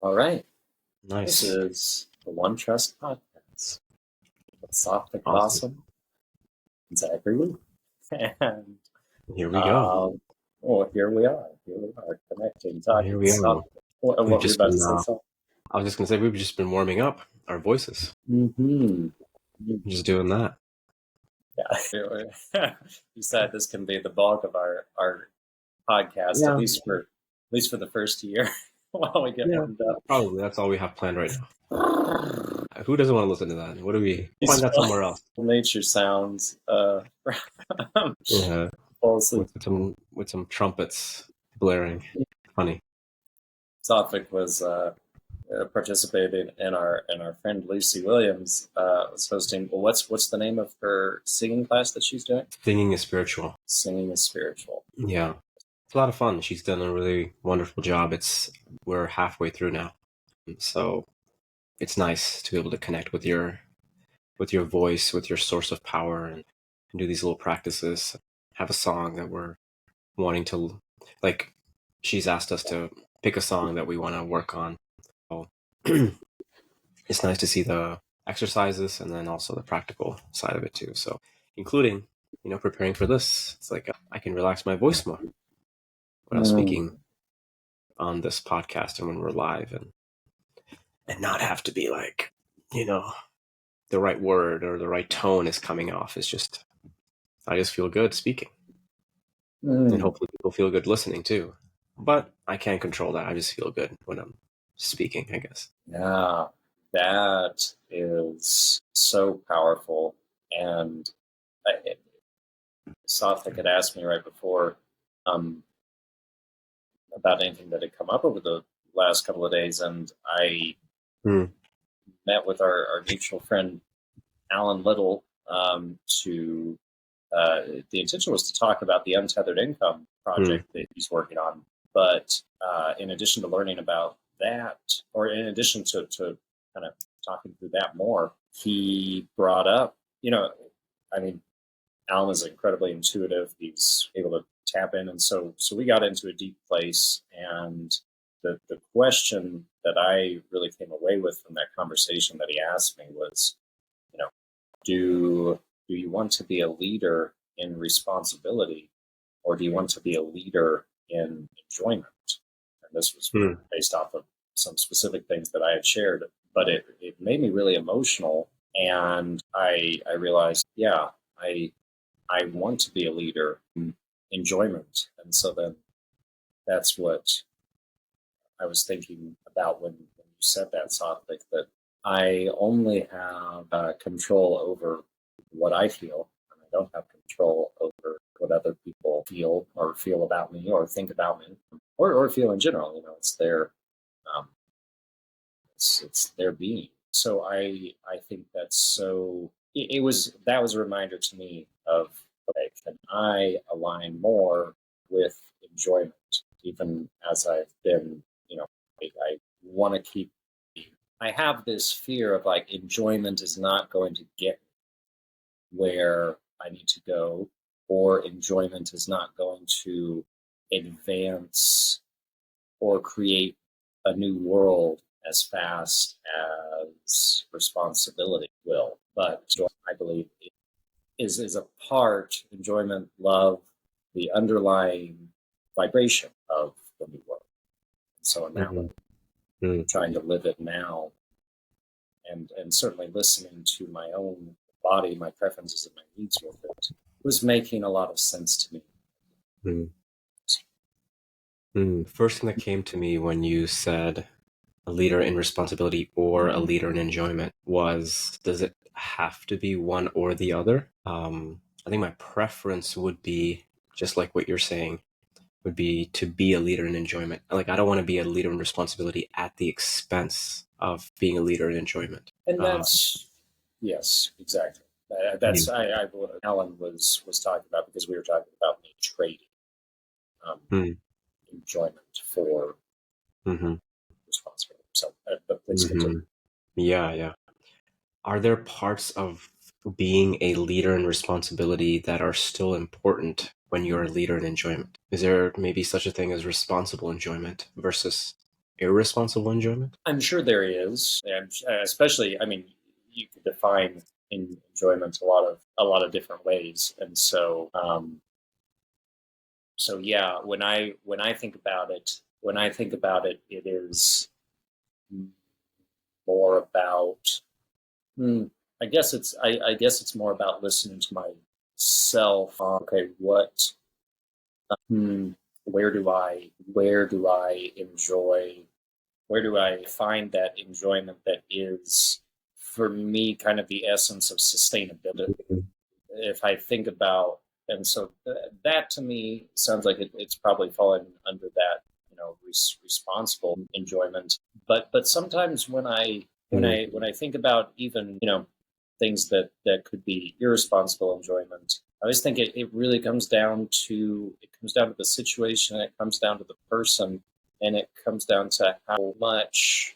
All right. This Nice. is the One Trust podcast with Sophic Awesome. Blossom and Zachary Lee. And Here we go. well, here we are. Here we are connecting, Here talking we are. stuff. What We've were you just about to been, say? So, I was just going to say, we've just been warming up our voices. mm-hmm. Just doing that. Yeah. You said this can be the bulk of our podcast, Yeah. at least for the first year while we get warmed up. Probably. That's all we have planned right now. Who doesn't want to listen to that? What do we find that somewhere else? Nature sounds. Yeah. Fall asleep. With some trumpets blaring. Funny. Sophic was participating in our friend Lucy Williams was hosting. Well, what's the name of her singing class that she's doing? Singing is spiritual. Singing is spiritual. Yeah, it's a lot of fun. She's done a really wonderful job. We're halfway through now, so it's nice to be able to connect with your voice, with your source of power, and do these little practices. Have a song that we're wanting to, like, she's asked us to pick a song that we want to work on. So it's nice to see the exercises and then also the practical side of it too. So including, preparing for this, it's like I can relax my voice more when I'm speaking on this podcast and when we're live, and not have to be like, the right word or the right tone is coming off. It's just, I just feel good speaking. And hopefully people feel good listening too. But I can't control that. I just feel good when I'm speaking, I guess. Yeah, that is so powerful. And Sophic had asked me right before about anything that had come up over the last couple of days, and I met with our mutual friend Alan Little to the intention was to talk about the Untethered Income project that he's working on. But in addition to learning about that, or in addition to kind of talking through that more, he brought up, Alan is incredibly intuitive. He's able to tap in. And so we got into a deep place. And the question that I really came away with from that conversation that he asked me was, do you want to be a leader in responsibility, or do you want to be a leader in enjoyment? And this was based off of some specific things that I had shared, but it made me really emotional. And I realized, I want to be a leader in enjoyment. And so then that's what I was thinking about when you said that, Sophic, that I only have control over what I feel, and I don't have control over what other people feel about me or think about me or feel in general. It's their it's their being. So I think that's so. That was a reminder to me of, okay, can I align more with enjoyment, even as I've been, I want to keep. I have this fear of like enjoyment is not going to get me where I need to go, or enjoyment is not going to advance or create a new world as fast as responsibility will. But I believe it is a part, enjoyment, love, the underlying vibration of the new world. So now I'm trying to live it now, and certainly listening to my own body, my preferences and my needs with it was making a lot of sense to me. First thing that came to me when you said a leader in responsibility or a leader in enjoyment was, does it have to be one or the other? I think my preference would be, just like what you're saying, would be to be a leader in enjoyment. Like, I don't want to be a leader in responsibility at the expense of being a leader in enjoyment. And that's, yes, exactly. That's what Alan was talking about, because we were talking about me trading enjoyment for responsibility. So, but please continue. Yeah. Are there parts of being a leader in responsibility that are still important when you're a leader in enjoyment? Is there maybe such a thing as responsible enjoyment versus irresponsible enjoyment? I'm sure there is, and especially, I mean, you could define enjoyment a lot of different ways, and so yeah, when I think about it, it is more about. Hmm, I guess it's more about listening to myself. Okay, what? Hmm, where do I enjoy? Where do I find that enjoyment that is, for me, kind of the essence of sustainability? If I think about, and so that to me sounds like it's probably fallen under that, responsible enjoyment. But sometimes when I think about even things that could be irresponsible enjoyment, I always think it really comes down to the situation, it comes down to the person, and it comes down to how much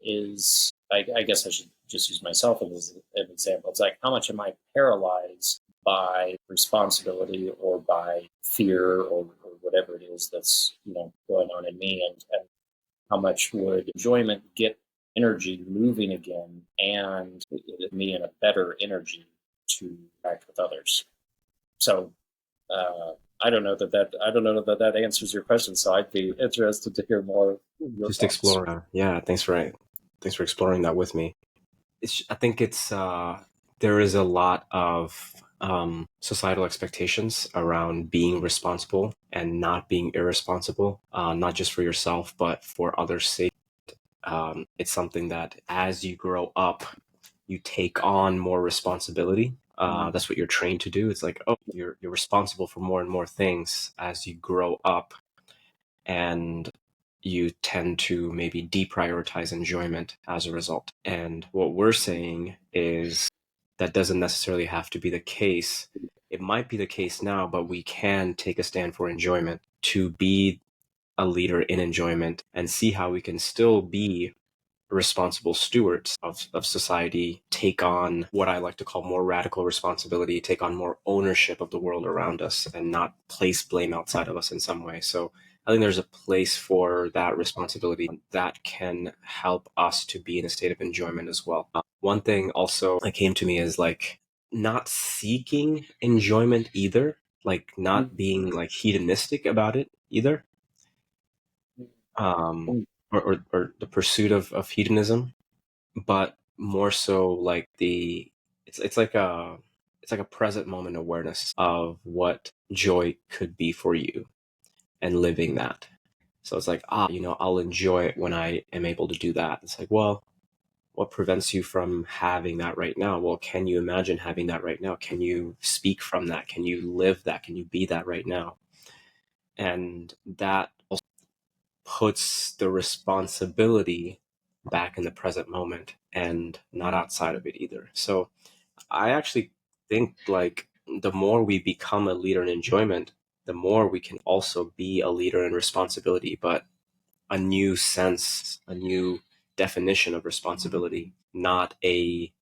is I guess I should just use myself as an example. It's like, how much am I paralyzed by responsibility or by fear or whatever it is that's going on in me, and how much would enjoyment get energy moving again and me in a better energy to act with others. So I don't know that that answers your question. So I'd be interested to hear more of your Just thoughts. explore. Yeah, thanks for exploring that with me. I think it's there is a lot of societal expectations around being responsible and not being irresponsible, not just for yourself but for others' sake. It's something that as you grow up, you take on more responsibility. That's what you're trained to do. It's like, oh, you're responsible for more and more things as you grow up, and you tend to maybe deprioritize enjoyment as a result. And what we're saying is that doesn't necessarily have to be the case. It might be the case now, but we can take a stand for enjoyment, to be a leader in enjoyment, and see how we can still be responsible stewards of society, take on what I like to call more radical responsibility, take on more ownership of the world around us, and not place blame outside of us in some way. So I think there's a place for that responsibility that can help us to be in a state of enjoyment as well. One thing also that came to me is like not seeking enjoyment either, like not being like hedonistic about it either. Um, or the pursuit of hedonism, but more so like it's like a present moment awareness of what joy could be for you and living that. So it's like, I'll enjoy it when I am able to do that. It's like, well, what prevents you from having that right now? Well, can you imagine having that right now? Can you speak from that? Can you live that? Can you be that right now? And that also puts the responsibility back in the present moment and not outside of it either. So I actually think like the more we become a leader in enjoyment, the more we can also be a leader in responsibility, but a new sense, a new definition of responsibility, not a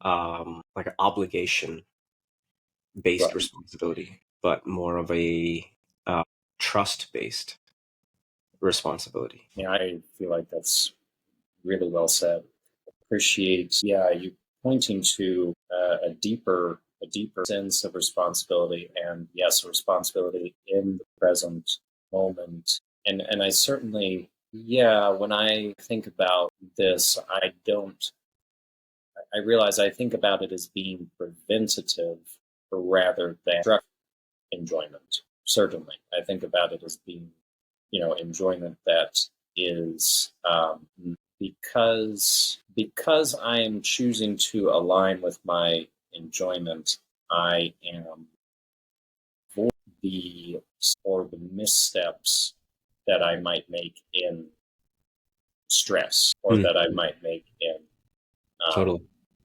like an obligation based Right. responsibility, but more of a trust based responsibility. Yeah, I feel like that's really well said. Appreciate, yeah, you pointing to a deeper sense of responsibility, and yes, responsibility in the present moment. And I certainly, yeah, when I think about this, I realize I think about it as being preventative rather than enjoyment. Certainly, I think about it as being, enjoyment that is because I am choosing to align with my enjoyment. I am avoiding the missteps that I might make in stress or Mm, that I might make in um, totally.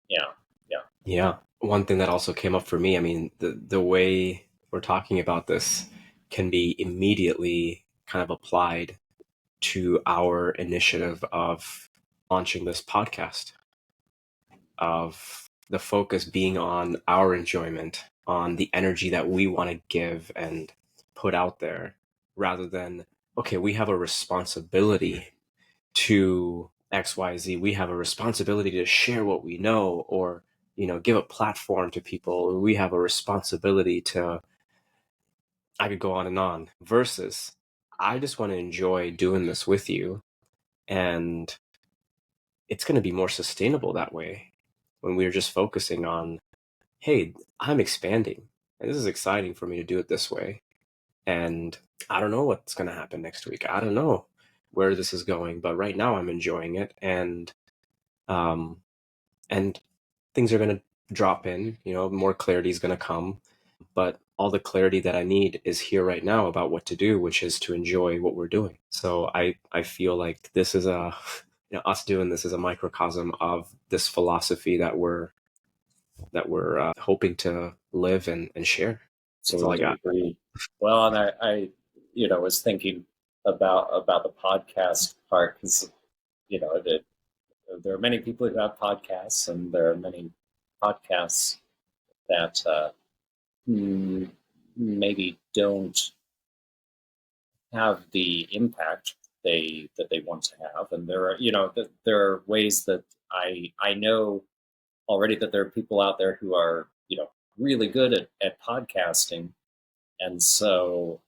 yeah, yeah. Yeah. One thing that also came up for me, I mean, the way we're talking about this can be immediately kind of applied to our initiative of launching this podcast, of the focus being on our enjoyment, on the energy that we want to give and put out there, rather than okay, we have a responsibility to XYZ. We have a responsibility to share what we know, or, give a platform to people. We have a responsibility to, I could go on and on, versus I just want to enjoy doing this with you. And it's going to be more sustainable that way when we're just focusing on, hey, I'm expanding and this is exciting for me to do it this way. And I don't know what's going to happen next week. I don't know where this is going, but right now I'm enjoying it. Um, and things are going to drop in, more clarity is going to come. But all the clarity that I need is here right now about what to do, which is to enjoy what we're doing. So I feel like this is us doing this is a microcosm of this philosophy that we're hoping to live and share. That's all I Totally got. agree. Well, and I was thinking about the podcast part, because there are many people who have podcasts, and there are many podcasts that maybe don't have the impact that they want to have. And there are there are ways that I know already that there are people out there who are really good at podcasting. And so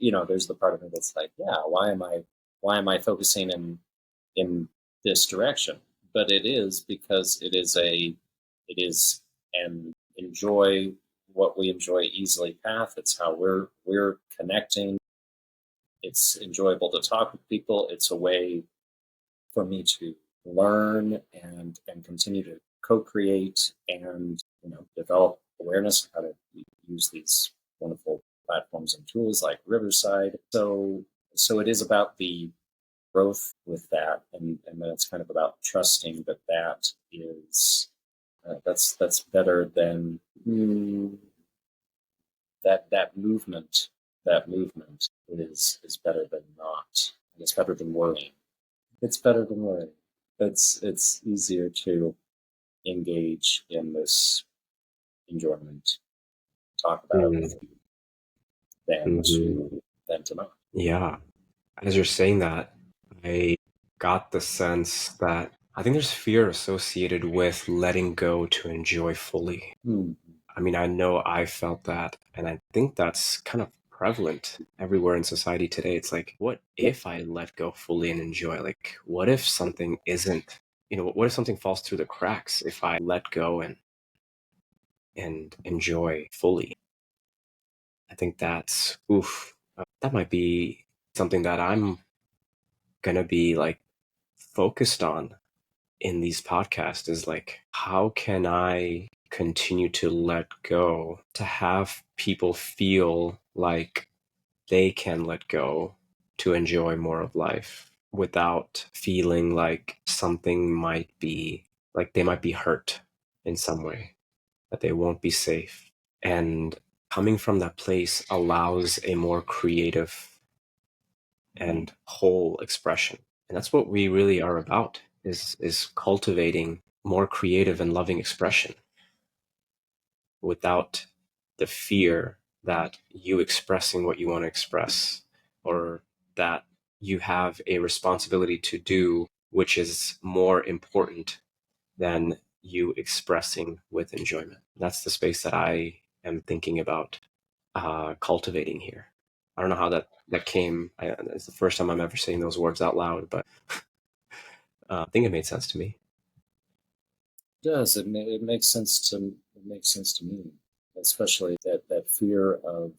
there's the part of me that's like, yeah, why am I focusing in this direction? But it is because it is an enjoy what we enjoy easily path. It's how we're connecting. It's enjoyable to talk with people. It's a way for me to learn and continue to co-create and develop awareness of how to use these wonderful platforms and tools like Riverside. So it is about the growth with that, and then it's kind of about trusting that is that's better than that movement. That movement is better than not. It's better than worrying. It's better than worrying. It's easier to engage in this enjoyment, talk about it with you, than Mhm. to not. Yeah. As you're saying that, I got the sense that I think there's fear associated with letting go to enjoy fully. Hmm. I mean, I know I felt that, and I think that's kind of prevalent everywhere in society today. It's like, what Yep. if I let go fully and enjoy? Like, what if something isn't, what if something falls through the cracks if I let go and enjoy fully? I think that's, oof, that might be something that I'm gonna be like focused on in these podcasts is like, how can I continue to let go to have people feel like they can let go to enjoy more of life without feeling like something might be like they might be hurt in some way, that they won't be safe. And coming from that place allows a more creative and whole expression. And that's what we really are about, is cultivating more creative and loving expression without the fear that you expressing what you want to express, or that you have a responsibility to do which is more important than you expressing with enjoyment. That's the space that I am thinking about cultivating here. I don't know how that came. It's the first time I'm ever saying those words out loud, but I think it made sense to me. It does. It makes sense to me, especially that fear of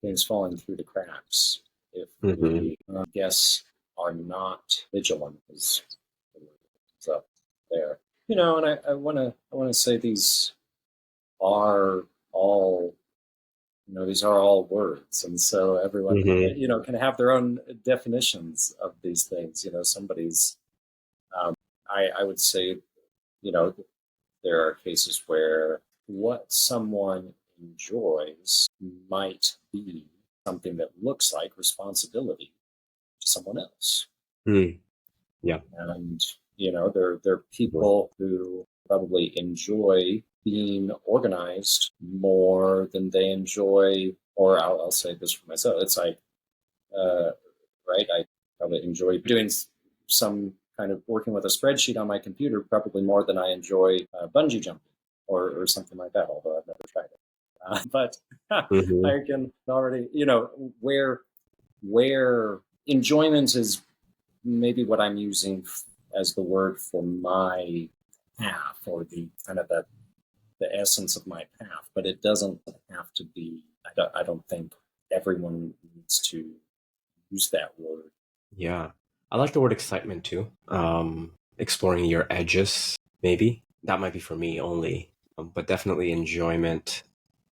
things falling through the cracks if Mm-hmm. we guess are not vigilant is up there. And I want to say these are all these are all words, and so everyone Mm-hmm. can have their own definitions of these things. Somebody's I would say you know there are cases where what someone enjoys might be something that looks like responsibility to someone else. Mm. Yeah. And there are people who probably enjoy being organized more than they enjoy, or I'll say this for myself. It's like uh, right? I probably enjoy doing some kind of working with a spreadsheet on my computer probably more than I enjoy bungee jumping or something like that, although I've never tried it. But Hmm. I can already, where enjoyment is maybe what I'm using as the word for my path or the kind of the essence of my path, but it doesn't have to be. I don't think everyone needs to use that word. Yeah. I like the word excitement too. Exploring your edges, maybe. That might be for me only. But definitely enjoyment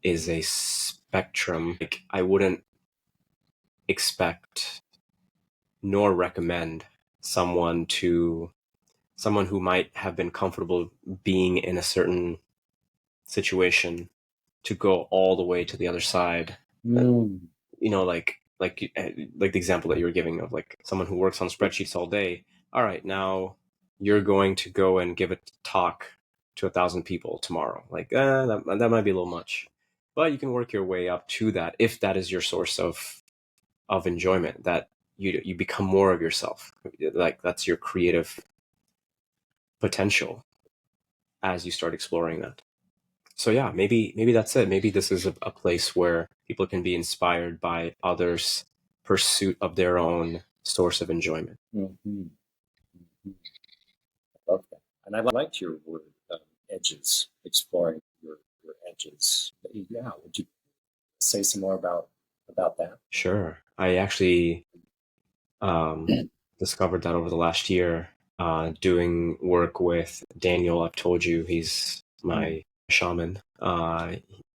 is a spectrum. Like, I wouldn't expect nor recommend someone to someone who might have been comfortable being in a certain situation to go all the way to the other side. Mm. You know, like the example that you were giving of like someone who works on spreadsheets all day. All right, now you're going to go and give a talk to 1,000 people tomorrow. Like that might be a little much, but you can work your way up to that if that is your source of enjoyment. That you become more of yourself. Like that's your creative potential as you start exploring that. So yeah, maybe that's it. Maybe this is a place where people can be inspired by others' pursuit of their own source of enjoyment. Mm-hmm. Mm-hmm. I love that, and I liked your word edges, exploring your edges. Yeah, would you say some more about that? Sure. I actually discovered that over the last year, doing work with Daniel. I've told you he's my shaman,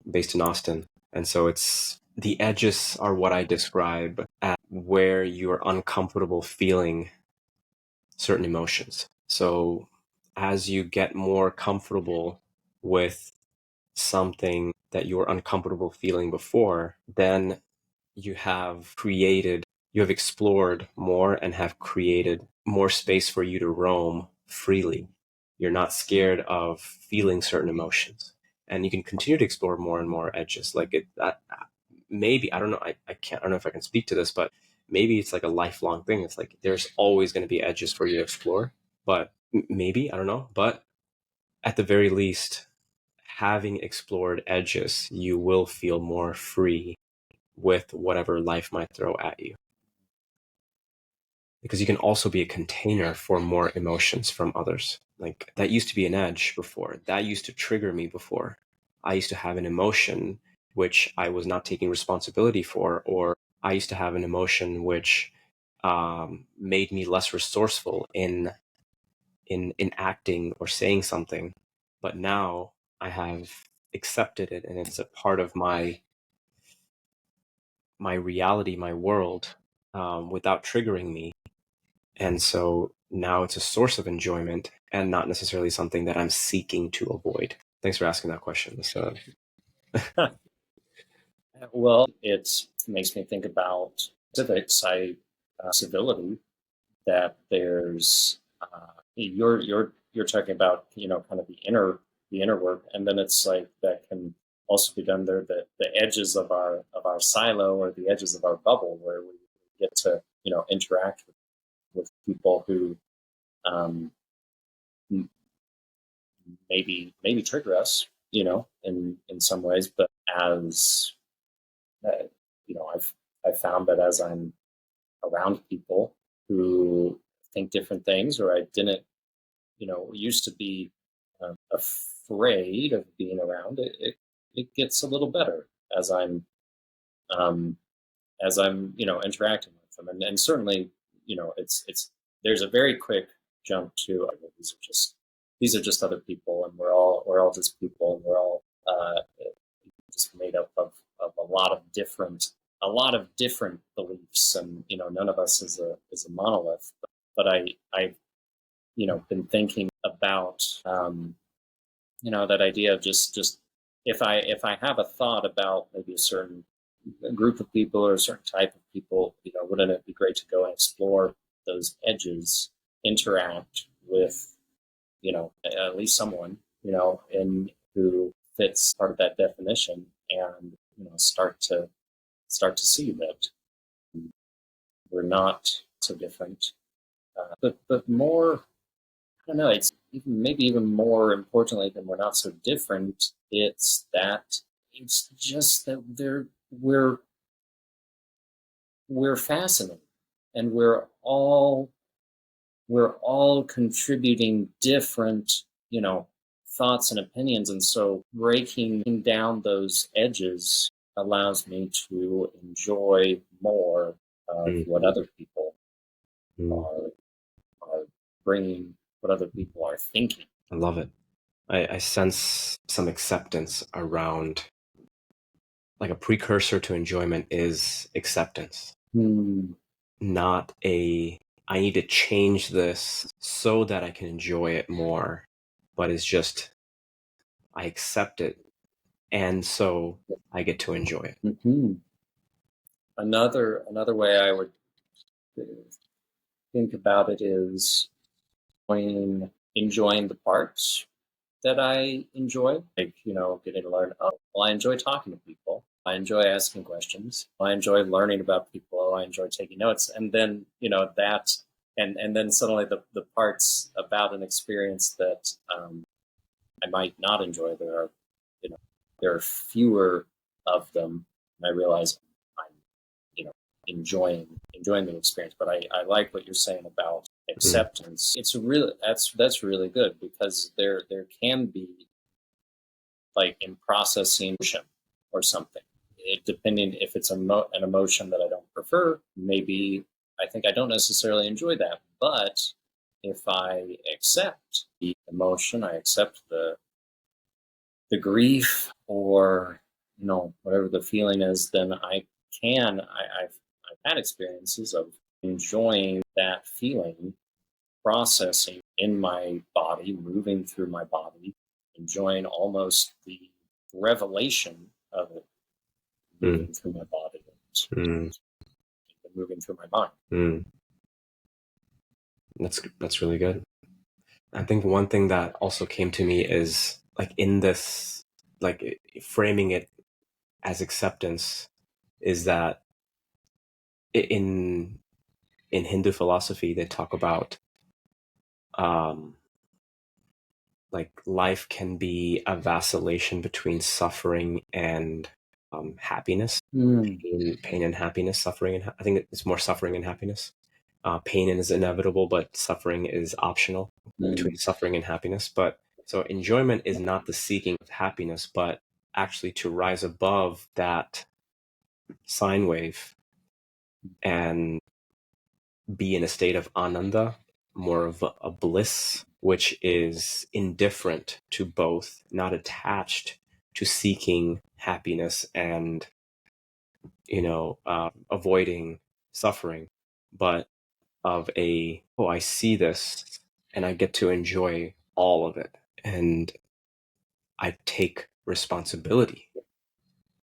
based in Austin. And so it's the edges are what I describe as where you're uncomfortable feeling certain emotions. So as you get more comfortable with something that you were uncomfortable feeling before, then you have explored more and have created more space for you to roam freely. You're not scared of feeling certain emotions. And you can continue to explore more and more edges. Like maybe, I don't know, I don't know if I can speak to this, but maybe it's like a lifelong thing. It's like there's always going to be edges for you to explore. But maybe, I don't know. But at the very least, having explored edges, you will feel more free with whatever life might throw at you. Because you can also be a container for more emotions from others. Like that used to be an edge before. That used to trigger me before. I used to have an emotion which I was not taking responsibility for, or I used to have an emotion which made me less resourceful in acting or saying something. But now I have accepted it, and it's a part of my reality, my world, without triggering me. And so now it's a source of enjoyment and not necessarily something that I'm seeking to avoid. Thanks for asking that question. So, Well, it makes me think about civics. Civility. That there's you're talking about kind of the inner work, and then it's like that can also be done there. The edges of our silo or the edges of our bubble where we get to interact with people who um, maybe trigger us, in some ways, but as I've found that as I'm around people who think different things, or I didn't, used to be afraid of being around it gets a little better as um, interacting with them, and certainly, it's there's a very quick jump to these are just other people, and we're all just people, and we're all just made up of a lot of different beliefs, and none of us is a monolith. But I've been thinking about that idea of just if I have a thought about maybe a certain group of people or a certain type of people, wouldn't it be great to go and explore those edges, interact with at least someone in who fits part of that definition, and start to see that we're not so different. But more, I don't know. It's maybe even more importantly than we're not so different. It's just that we're fascinating, and we're all contributing different, thoughts and opinions. And so breaking down those edges allows me to enjoy more of what other people Mm. are bringing, what other people are thinking. I love it. I sense some acceptance around, like a precursor to enjoyment is acceptance, not I need to change this so that I can enjoy it more, but it's just I accept it, and so I get to enjoy it. Mm-hmm. Another way I would think about it is enjoying the parts that I enjoy, like, getting to learn. Oh, well, I enjoy talking to people. I enjoy asking questions. I enjoy learning about people. I enjoy taking notes. And then, that, and then suddenly the parts about an experience that I might not enjoy, there are fewer of them. And I realize I'm, enjoying the experience. But I like what you're saying about acceptance. It's really, that's really good, because there can be, like, in processing emotion or something, depending if it's an emotion that I don't prefer, maybe I think I don't necessarily enjoy that. But if I accept the emotion, I accept the grief, or whatever the feeling is, then I've had experiences of enjoying that feeling, processing in my body, moving through my body, enjoying almost the revelation of it moving through my body and moving through my mind. That's really good. I think one thing that also came to me is, like, in this, like, framing it as acceptance, is that in Hindu philosophy they talk about like life can be a vacillation between suffering and happiness, pain and happiness, suffering and I think it's more suffering and happiness. Pain is inevitable, but suffering is optional between suffering and happiness. But so enjoyment is not the seeking of happiness, but actually to rise above that sine wave and be in a state of ananda, more of a bliss, which is indifferent to both, not attached to seeking happiness and avoiding suffering, but of I see this and I get to enjoy all of it, and I take responsibility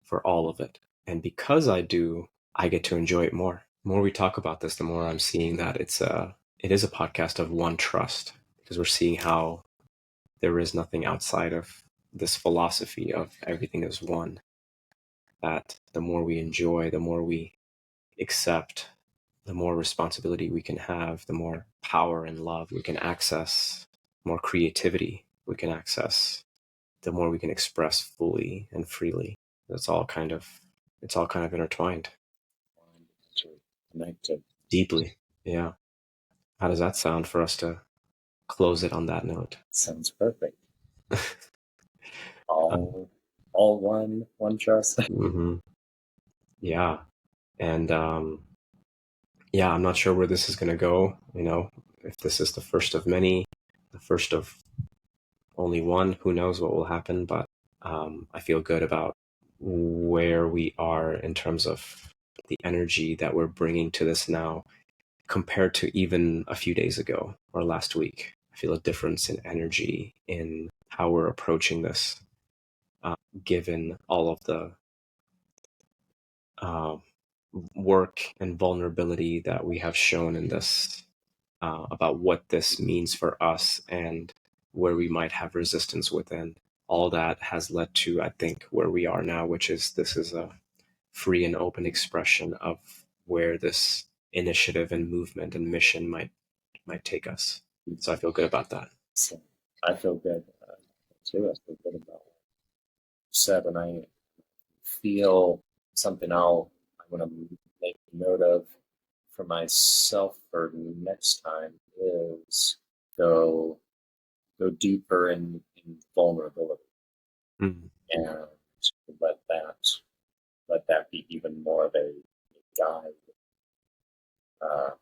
for all of it, and because I do, I get to enjoy it more. The more we talk about this, the more I'm seeing that it is a podcast of one trust, because we're seeing how there is nothing outside of this philosophy of everything is one. That the more we enjoy, the more we accept, the more responsibility we can have, the more power and love we can access, more creativity we can access, the more we can express fully and freely. It's all kind of intertwined. Connected. Deeply. Yeah. How does that sound for us to close it on that note? Sounds perfect. all one trust. Mm-hmm. Yeah. And yeah, I'm not sure where this is going to go. If this is the first of many, the first of only one, who knows what will happen. But I feel good about where we are in terms of the energy that we're bringing to this now compared to even a few days ago or last week. I feel a difference in energy in how we're approaching this, given all of the work and vulnerability that we have shown in this, about what this means for us and where we might have resistance within. All that has led to, I think, where we are now, which is this is a free and open expression of where this initiative and movement and mission might take us. So I feel good about that. So I feel good too. I feel good about what you said, and I feel something I'm going to make note of for myself for next time is go deeper in vulnerability Mm. and let that be even more of a guide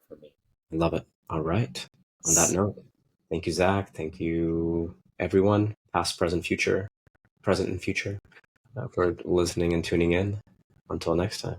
for me. I love it. All right. On that note, thank you, Zach. Thank you, everyone, past, present, future, present and future, for listening and tuning in. Until next time.